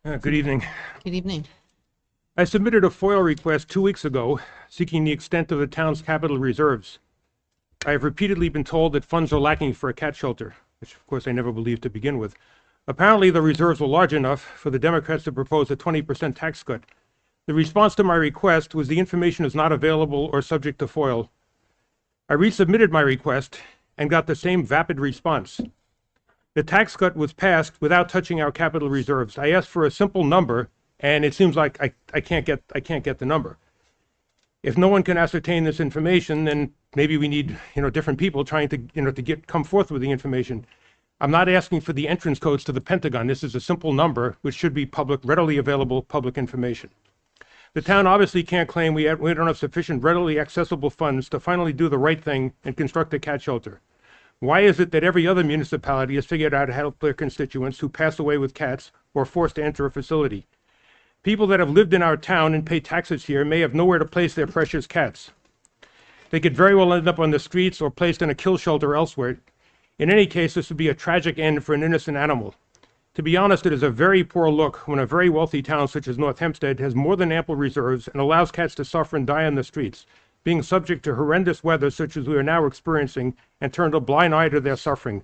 Good evening. Good evening. I submitted a FOIL request 2 weeks ago seeking the extent of the town's capital reserves. I have repeatedly been told that funds are lacking for a cat shelter, which of course I never believed to begin with. Apparently the reserves were large enough for the Democrats to propose a 20% tax cut. The response to my request was the information is not available or subject to FOIL. I resubmitted my request and got the same vapid response. The tax cut was passed without touching our capital reserves. I asked for a simple number, and it seems like I can't get the number. If no one can ascertain this information, then maybe we need different people trying to come forth with the information. I'm not asking for the entrance codes to the Pentagon. This is a simple number which should be readily available public information. The town obviously can't claim we don't have sufficient readily accessible funds to finally do the right thing and construct a cat shelter. Why is it that every other municipality has figured out how to help their constituents who pass away with cats or are forced to enter a facility? People that have lived in our town and pay taxes here may have nowhere to place their precious cats. They could very well end up on the streets or placed in a kill shelter elsewhere. In any case, this would be a tragic end for an innocent animal. To be honest, it is a very poor look when a very wealthy town such as North Hempstead has more than ample reserves and allows cats to suffer and die on the streets, being subject to horrendous weather such as we are now experiencing, and turned a blind eye to their suffering.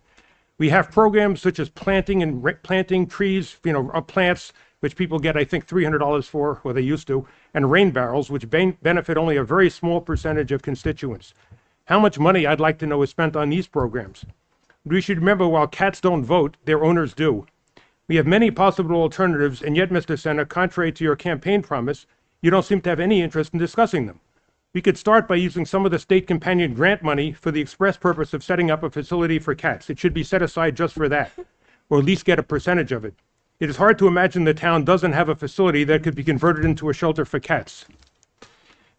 We have programs such as planting trees, plants, which people get, I think, $300 for, or they used to, and rain barrels, which benefit only a very small percentage of constituents. How much money, I'd like to know, is spent on these programs? We should remember, while cats don't vote, their owners do. We have many possible alternatives, and yet, Mr. Senator, contrary to your campaign promise, you don't seem to have any interest in discussing them. We could start by using some of the state companion grant money for the express purpose of setting up a facility for cats. It should be set aside just for that, or at least get a percentage of it. It is hard to imagine the town doesn't have a facility that could be converted into a shelter for cats.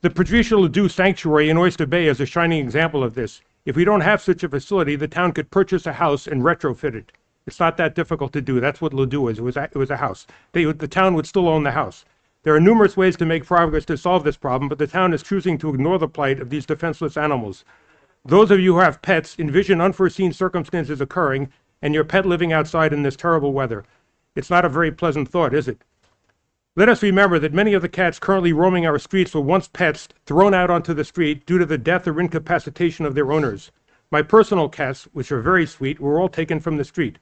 The Patricia Ledoux Sanctuary in Oyster Bay is a shining example of this. If we don't have such a facility, the town could purchase a house and retrofit it. It's not that difficult to do. That's what Ledoux is. It was a house. The town would still own the house. There are numerous ways to make progress to solve this problem, but the town is choosing to ignore the plight of these defenseless animals. Those of you who have pets envision unforeseen circumstances occurring and your pet living outside in this terrible weather. It's not a very pleasant thought, is it? Let us remember that many of the cats currently roaming our streets were once pets thrown out onto the street due to the death or incapacitation of their owners. My personal cats, which are very sweet, were all taken from the street.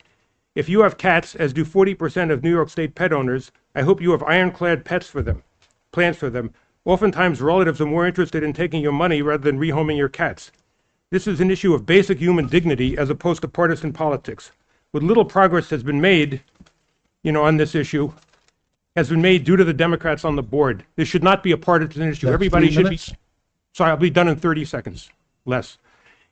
If you have cats, as do 40% of New York State pet owners, I hope you have ironclad plans for them. Oftentimes, relatives are more interested in taking your money rather than rehoming your cats. This is an issue of basic human dignity as opposed to partisan politics. What little progress has been made, on this issue, has been made due to the Democrats on the board. This should not be a partisan issue. Everybody should be. Sorry, I'll be done in 30 seconds, less.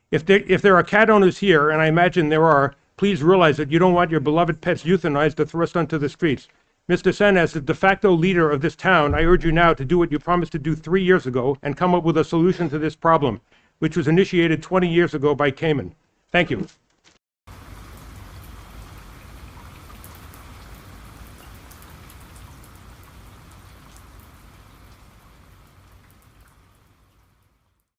If there are cat owners here, and I imagine there are, please realize that you don't want your beloved pets euthanized or thrust onto the streets. Mr. Sen, as the de facto leader of this town, I urge you now to do what you promised to do 3 years ago and come up with a solution to this problem, which was initiated 20 years ago by Cayman. Thank you.